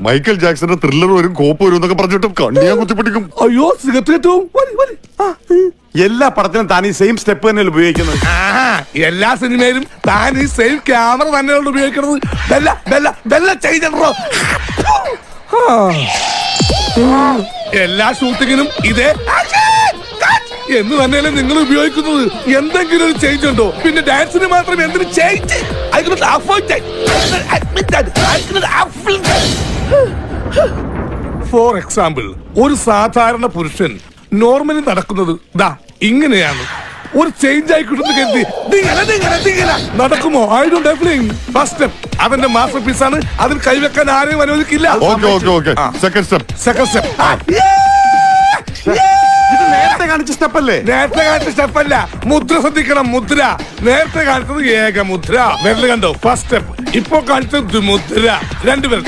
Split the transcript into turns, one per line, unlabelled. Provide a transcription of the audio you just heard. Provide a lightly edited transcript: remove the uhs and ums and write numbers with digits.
Michael ജാക്സന്റെ thriller വരും, കോപ്പ് വരും എന്നൊക്കെ പറഞ്ഞിട്ട് കണ്ണിയാ കുത്തിപ്പിടിക്കും.
അയ്യോ സിഗരറ്റ് കിട്ടും.
എല്ലാ പടത്തിനും താൻ ഈ സെയിം സ്റ്റെപ്പ് തന്നെയല്ലേ ഉപയോഗിക്കുന്നത്?
എല്ലാ സിനിമയിലും താൻ ഈ സെയിം ക്യാമറ തന്നെയാണ് ഉപയോഗിക്കുന്നത്. എല്ലാ ഷൂട്ടിങ്ങിനും ഇതേ എന്ന് തന്നെയല്ലേ നിങ്ങൾ ഉപയോഗിക്കുന്നത്. എന്തെങ്കിലും ഒരു ചേഞ്ച് ഉണ്ടോ? പിന്നെ ഡാൻസിന് മാത്രം എന്തിനു ചേഞ്ച്? ഫോർ എക്സാമ്പിൾ, ഒരു സാധാരണ പുരുഷൻ നോർമലി നടക്കുന്നത് ദാ ഇങ്ങനെയാണ്. ഒരു ചേഞ്ച് ആയിക്കിട്ടുന്ന കരുതി നടക്കുമോ? I don't have feeling. First step അവന്റെ മാസ്റ്റർ പീസ് ആണ്. അതിൽ കൈവെക്കാൻ ആരെയും അനുവദിക്കില്ല.
Second step.
ഇത് നേരത്തെ കാണിച്ച സ്റ്റെപ്പ് അല്ലേ?
നേരത്തെ കാണിച്ച സ്റ്റെപ്പ് അല്ല, മുദ്ര ശ്രദ്ധിക്കണം. മുദ്ര നേരത്തെ കാണിച്ചത് ഏക മുദ്ര. വിരല് കണ്ടോ? First step. ഇപ്പൊ കാണിച്ചത് മുദ്ര. രണ്ടുപേർ